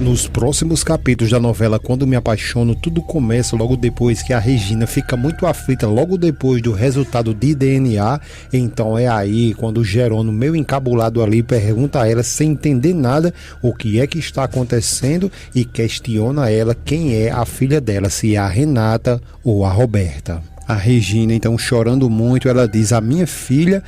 Nos próximos capítulos da novela Quando Me Apaixono, tudo começa logo depois que a Regina fica muito aflita logo depois do resultado de DNA. Então é aí quando o Jerônimo, meio encabulado ali, pergunta a ela sem entender nada o que é que está acontecendo e questiona ela quem é a filha dela, se é a Renata ou a Roberta. A Regina, então, chorando muito, ela diz: a minha filha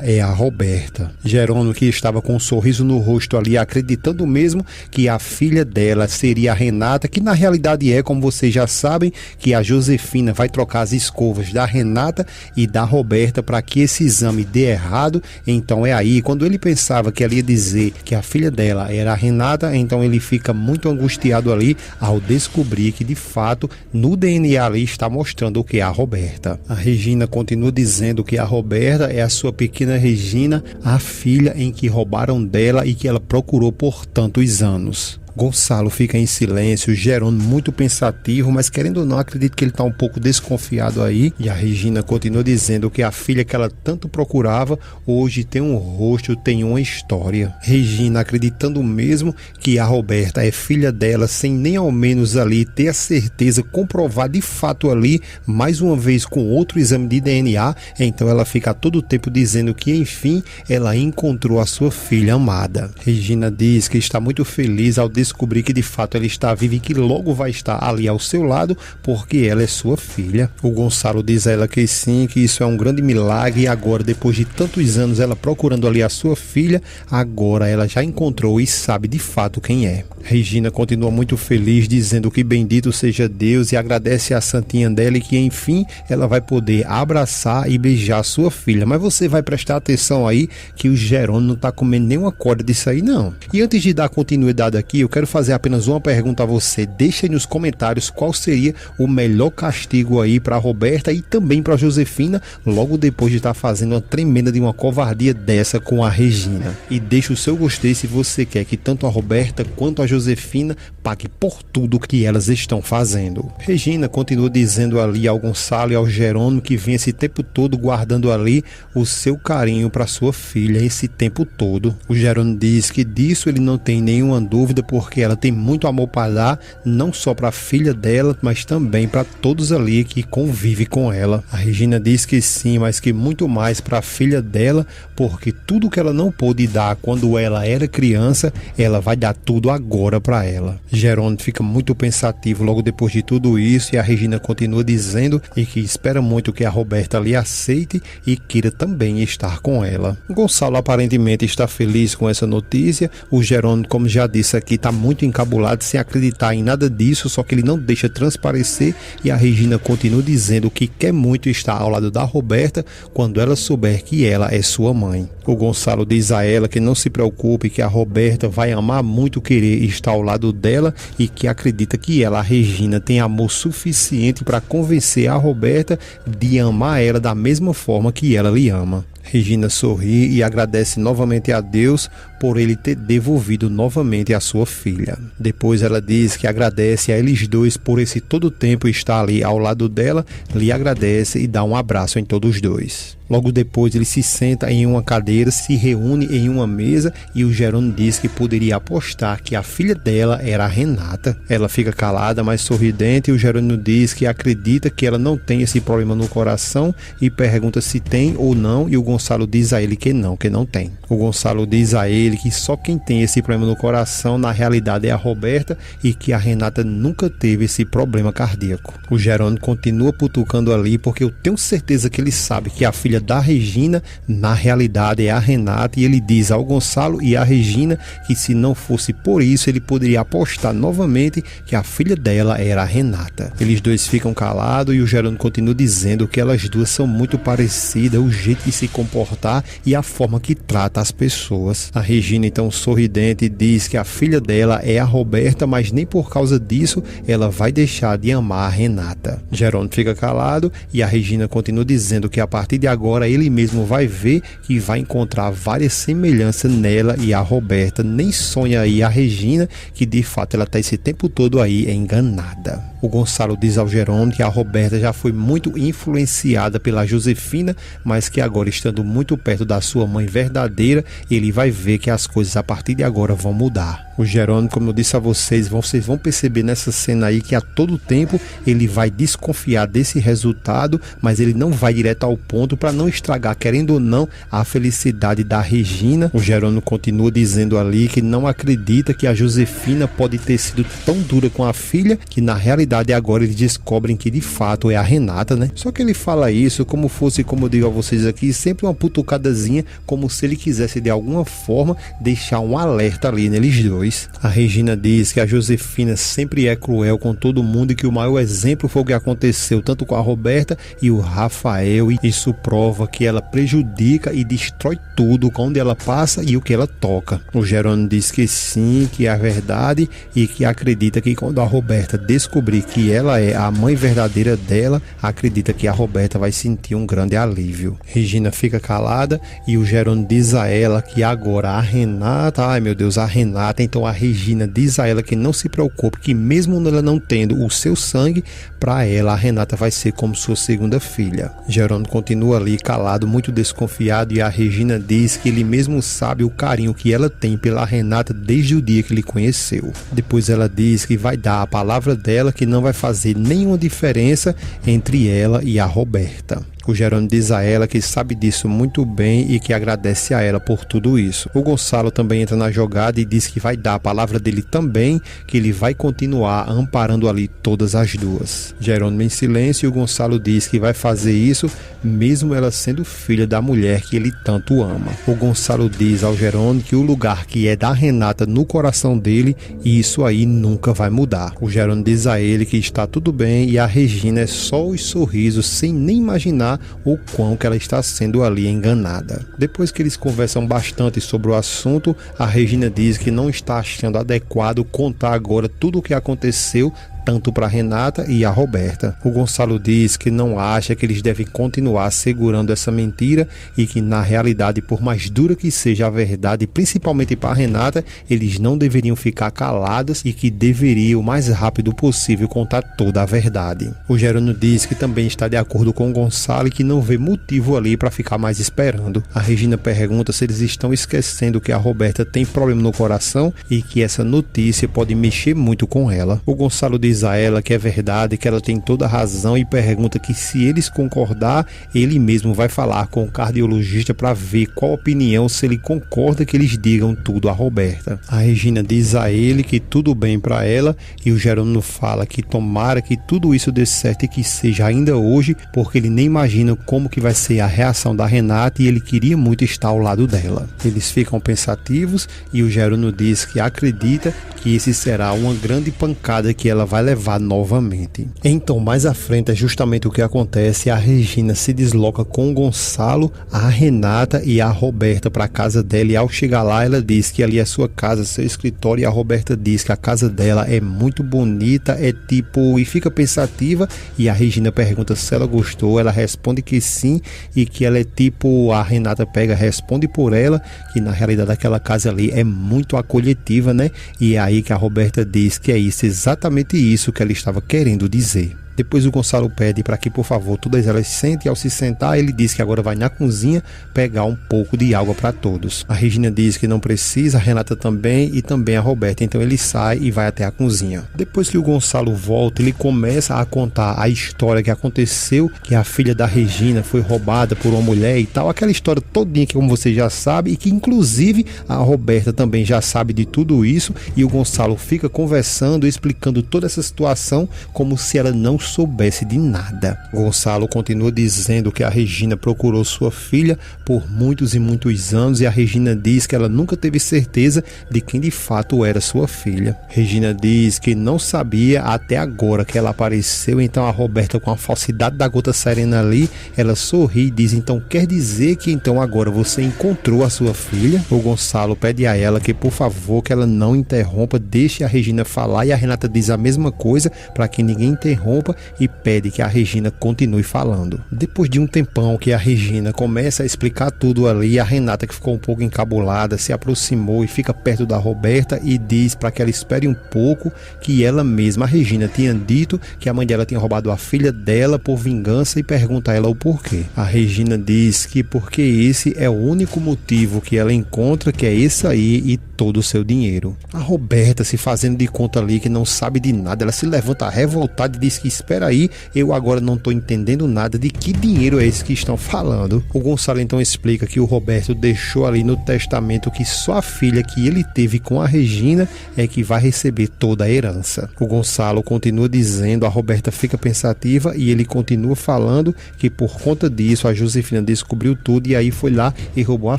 é a Roberta. Jerônimo, que estava com um sorriso no rosto ali, acreditando mesmo que a filha dela seria a Renata, que na realidade é, como vocês já sabem, que a Josefina vai trocar as escovas da Renata e da Roberta para que esse exame dê errado. Então é aí, quando ele pensava que ela ia dizer que a filha dela era a Renata, então ele fica muito angustiado ali ao descobrir que de fato no DNA ali está mostrando o que é a Roberta. A Regina continua dizendo que a Roberta é a sua pequena Regina, a filha em que roubaram dela e que ela procurou por tantos anos. Gonçalo fica em silêncio, Jerônimo muito pensativo, mas querendo ou não, acredito que ele está um pouco desconfiado aí. E a Regina continua dizendo que a filha que ela tanto procurava hoje tem um rosto, tem uma história. Regina acreditando mesmo que a Roberta é filha dela, sem nem ao menos ali ter a certeza, comprovar de fato ali, mais uma vez com outro exame de DNA. Então ela fica todo o tempo dizendo que enfim ela encontrou a sua filha amada. Regina diz que está muito feliz ao descobrir que de fato ela está viva e que logo vai estar ali ao seu lado porque ela é sua filha. O Gonçalo diz a ela que sim, que isso é um grande milagre e agora, depois de tantos anos ela procurando ali a sua filha, agora ela já encontrou e sabe de fato quem é. Regina continua muito feliz, dizendo que bendito seja Deus e agradece a santinha dela e que enfim ela vai poder abraçar e beijar a sua filha. Mas você vai prestar atenção aí que o Jerônimo não está comendo nenhuma corda disso aí não. E antes de dar continuidade aqui, eu quero fazer apenas uma pergunta a você. Deixa aí nos comentários qual seria o melhor castigo aí para Roberta e também para Josefina, logo depois de estar fazendo uma tremenda de uma covardia dessa com a Regina. E deixa o seu gostei se você quer que tanto a Roberta quanto a Josefina pague por tudo que elas estão fazendo. Regina continua dizendo ali ao Gonçalo e ao Jerônimo que vem esse tempo todo guardando ali o seu carinho para sua filha esse tempo todo. O Jerônimo diz que disso ele não tem nenhuma dúvida porque ela tem muito amor para dar, não só para a filha dela, mas também para todos ali que convivem com ela. A Regina diz que sim, mas que muito mais para a filha dela, porque tudo que ela não pôde dar quando ela era criança, ela vai dar tudo agora para ela. Jerônimo fica muito pensativo logo depois de tudo isso e a Regina continua dizendo e que espera muito que a Roberta lhe aceite e queira também estar com ela. Gonçalo aparentemente está feliz com essa notícia. O Jerônimo, como já disse aqui, está muito encabulado sem acreditar em nada disso, só que ele não deixa transparecer e a Regina continua dizendo que quer muito estar ao lado da Roberta quando ela souber que ela é sua mãe. O Gonçalo diz a ela que não se preocupe, que a Roberta vai amar muito querer estar ao lado dela e que acredita que ela, a Regina, tem amor suficiente para convencer a Roberta de amar ela da mesma forma que ela lhe ama. Regina sorri e agradece novamente a Deus por ele ter devolvido novamente a sua filha. Depois ela diz que agradece a eles dois por esse todo o tempo estar ali ao lado dela, lhe agradece e dá um abraço em todos os dois. Logo depois ele se senta em uma cadeira, se reúne em uma mesa e o Jerônimo diz que poderia apostar que a filha dela era a Renata. Ela fica calada, mas sorridente, e o Jerônimo diz que acredita que ela não tem esse problema no coração e pergunta se tem ou não, e o Gonçalo diz a ele que não tem. O Gonçalo diz a ele que só quem tem esse problema no coração na realidade é a Roberta e que a Renata nunca teve esse problema cardíaco. O Jerônimo continua cutucando ali porque eu tenho certeza que ele sabe que a filha da Regina na realidade é a Renata e ele diz ao Gonçalo e à Regina que se não fosse por isso ele poderia apostar novamente que a filha dela era a Renata. Eles dois ficam calados e o Jerônimo continua dizendo que elas duas são muito parecidas, o jeito de se comportar e a forma que trata as pessoas. A Regina então sorridente diz que a filha dela é a Roberta, mas nem por causa disso ela vai deixar de amar a Renata. Jerônimo fica calado e a Regina continua dizendo que a partir de agora ele mesmo vai ver que vai encontrar várias semelhanças nela e a Roberta. Nem sonha aí a Regina que de fato ela está esse tempo todo aí enganada. O Gonçalo diz ao Jerônimo que a Roberta já foi muito influenciada pela Josefina, mas que agora, estando muito perto da sua mãe verdadeira, ele vai ver que as coisas a partir de agora vão mudar. O Jerônimo, como eu disse a vocês vão perceber nessa cena aí que a todo tempo ele vai desconfiar desse resultado, mas ele não vai direto ao ponto para não estragar, querendo ou não, a felicidade da Regina. O Jerônimo continua dizendo ali que não acredita que a Josefina pode ter sido tão dura com a filha, que na realidade agora eles descobrem que de fato é a Renata, né? Só que ele fala isso como fosse, como eu digo a vocês aqui, sempre uma putucadazinha, como se ele quisesse de alguma forma deixar um alerta ali neles dois. A Regina diz que a Josefina sempre é cruel com todo mundo e que o maior exemplo foi o que aconteceu tanto com a Roberta e o Rafael, e isso prova que ela prejudica e destrói tudo onde ela passa e o que ela toca. O Jerônimo diz que sim, que é verdade e que acredita que quando a Roberta descobrir que ela é a mãe verdadeira dela, acredita que a Roberta vai sentir um grande alívio. Regina fica calada e o Jerônimo diz a ela que agora a Renata, ai meu Deus, a Renata, então a Regina diz a ela que não se preocupe, que mesmo ela não tendo o seu sangue, para ela a Renata vai ser como sua segunda filha. Jerônimo continua ali calado, muito desconfiado, e a Regina diz que ele mesmo sabe o carinho que ela tem pela Renata desde o dia que ele conheceu. Depois ela diz que vai dar a palavra dela que não vai fazer nenhuma diferença entre ela e a Roberta. O Jerônimo diz a ela que sabe disso muito bem e que agradece a ela por tudo isso. O Gonçalo também entra na jogada e diz que vai dar a palavra dele também, que ele vai continuar amparando ali todas as duas. Jerônimo em silêncio, e o Gonçalo diz que vai fazer isso mesmo ela sendo filha da mulher que ele tanto ama. O Gonçalo diz ao Jerônimo que o lugar que é da Renata no coração dele, isso aí nunca vai mudar. O Jerônimo diz a ele que está tudo bem e a Regina é só os sorrisos, sem nem imaginar o quão que ela está sendo ali enganada. Depois que eles conversam bastante sobre o assunto, a Regina diz que não está achando adequado contar agora tudo o que aconteceu tanto para Renata e a Roberta. O Gonçalo diz que não acha que eles devem continuar segurando essa mentira e que na realidade, por mais dura que seja a verdade, principalmente para Renata, eles não deveriam ficar calados e que deveriam o mais rápido possível contar toda a verdade. O Jerônimo diz que também está de acordo com o Gonçalo e que não vê motivo ali para ficar mais esperando. A Regina pergunta se eles estão esquecendo que a Roberta tem problema no coração e que essa notícia pode mexer muito com ela. O Gonçalo diz a ela que é verdade, que ela tem toda a razão, e pergunta que se eles concordar, ele mesmo vai falar com o cardiologista para ver qual opinião, se ele concorda que eles digam tudo a Roberta. A Regina diz a ele que tudo bem para ela, e o Jerônimo fala que tomara que tudo isso dê certo e que seja ainda hoje, porque ele nem imagina como que vai ser a reação da Renata e ele queria muito estar ao lado dela. Eles ficam pensativos e o Jerônimo diz que acredita que esse será uma grande pancada que ela vai levar novamente. Então, mais à frente é justamente o que acontece. A Regina se desloca com o Gonçalo, a Renata e a Roberta para a casa dela, e ao chegar lá ela diz que ali é sua casa, seu escritório, e a Roberta diz que a casa dela é muito bonita, é tipo, e fica pensativa, e a Regina pergunta se ela gostou, ela responde que sim, e que ela é tipo, a Renata pega, responde por ela, que na realidade aquela casa ali é muito acolhetiva, né? E é aí que a Roberta diz que é isso, exatamente isso que ela estava querendo dizer. Depois o Gonçalo pede para que, por favor, todas elas sentem. Ao se sentar, ele diz que agora vai na cozinha pegar um pouco de água para todos. A Regina diz que não precisa, a Renata também e também a Roberta. Então ele sai e vai até a cozinha. Depois que o Gonçalo volta, ele começa a contar a história que aconteceu, que a filha da Regina foi roubada por uma mulher e tal. Aquela história todinha que, como você já sabe, e que inclusive a Roberta também já sabe de tudo isso. E o Gonçalo fica conversando, explicando toda essa situação como se ela não soubesse de nada. Gonçalo continua dizendo que a Regina procurou sua filha por muitos e muitos anos, e a Regina diz que ela nunca teve certeza de quem de fato era sua filha. Regina diz que não sabia até agora que ela apareceu. Então a Roberta, com a falsidade da gota serena ali, ela sorri e diz: então quer dizer que então agora você encontrou a sua filha? O Gonçalo pede a ela que, por favor, que ela não interrompa, deixe a Regina falar, e a Renata diz a mesma coisa, para que ninguém interrompa, e pede que a Regina continue falando. Depois de um tempão que a Regina começa a explicar tudo ali, a Renata, que ficou um pouco encabulada, se aproximou e fica perto da Roberta e diz para que ela espere um pouco, que ela mesma, a Regina, tinha dito que a mãe dela tinha roubado a filha dela por vingança e pergunta a ela o porquê. A Regina diz que porque esse é o único motivo que ela encontra, que é esse aí e todo o seu dinheiro. A Roberta, se fazendo de conta ali que não sabe de nada, ela se levanta revoltada e diz que espera aí, eu agora não estou entendendo nada de que dinheiro é esse que estão falando. O Gonçalo então explica que o Roberto deixou ali no testamento que só a filha que ele teve com a Regina é que vai receber toda a herança. O Gonçalo continua dizendo, a Roberta fica pensativa e ele continua falando que por conta disso a Josefina descobriu tudo e aí foi lá e roubou a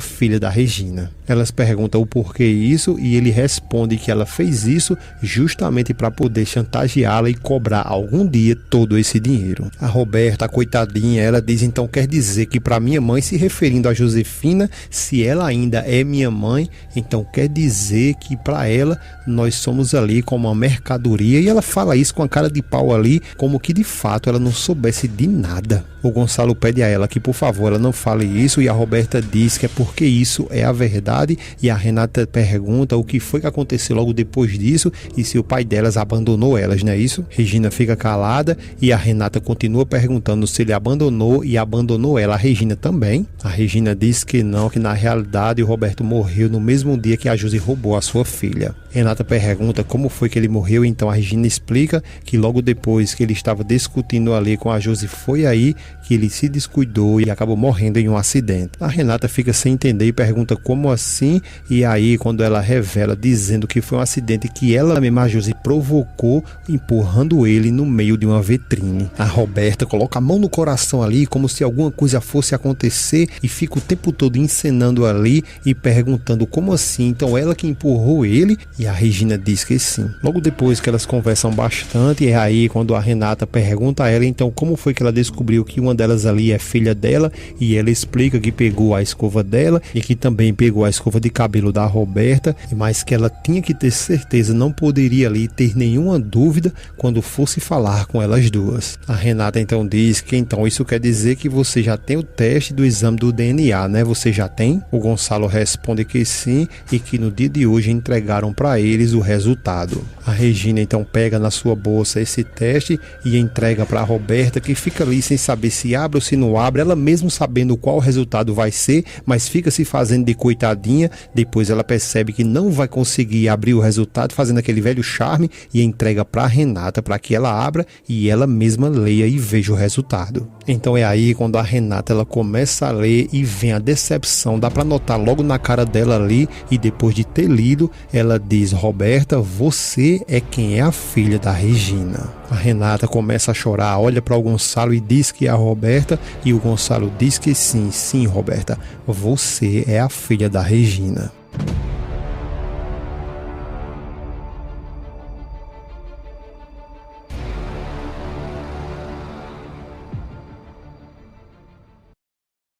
filha da Regina. Elas perguntam o porquê isso e ele responde que ela fez isso justamente para poder chantageá-la e cobrar algum dia todo esse dinheiro. A Roberta, a coitadinha, ela diz então quer dizer que para minha mãe, se referindo a Josefina, se ela ainda é minha mãe, então quer dizer que para ela nós somos ali como uma mercadoria, e ela fala isso com a cara de pau ali, como que de fato ela não soubesse de nada. O Gonçalo pede a ela que por favor ela não fale isso e a Roberta diz que é porque isso é a verdade, e a Renata pergunta o que foi que aconteceu logo depois disso e se o pai delas abandonou elas, não é isso? Regina fica calada e a Renata continua perguntando se ele abandonou e abandonou ela. A Regina também. A Regina diz que não, que na realidade o Roberto morreu no mesmo dia que a Josi roubou a sua filha. Renata pergunta como foi que ele morreu, então a Regina explica que logo depois que ele estava discutindo ali com a Josi, foi aí que ele se descuidou e acabou morrendo em um acidente. A Renata fica sem entender e pergunta como assim, e aí quando ela revela dizendo que foi um acidente que ela mesma, a Josi, provocou empurrando ele no meio de uma vitrine. A Roberta coloca a mão no coração ali como se alguma coisa fosse acontecer e fica o tempo todo encenando ali e perguntando como assim, então ela que empurrou ele, e a Regina diz que sim. Logo depois que elas conversam bastante, é aí quando a Renata pergunta a ela então como foi que ela descobriu que uma delas ali é filha dela, e ela explica que pegou a escova dela e que também pegou a escova de cabelo da Roberta, mas que ela tinha que ter certeza, não poderia ali ter nenhuma dúvida quando fosse falar com elas duas. A Renata então diz que então isso quer dizer que você já tem o teste do exame do DNA, né? Você já tem? O Gonçalo responde que sim e que no dia de hoje entregaram para eles o resultado. A Regina então pega na sua bolsa esse teste e entrega para a Roberta, que fica ali sem saber se abre ou se não abre, ela mesmo sabendo qual o resultado vai ser, mas fica se fazendo de coitadinha. Depois ela percebe que não vai conseguir abrir o resultado, fazendo aquele velho charme, e entrega para Renata para que ela abra e ela mesma leia e veja o resultado. Então é aí quando a Renata ela começa a ler e vem a decepção, dá para notar logo na cara dela ali, e depois de ter lido, ela diz: Roberta, você é quem é a filha da Regina. A Renata começa a chorar, olha para o Gonçalo e diz que é a Roberta, e o Gonçalo diz que sim, sim, Roberta, você é a filha da Regina.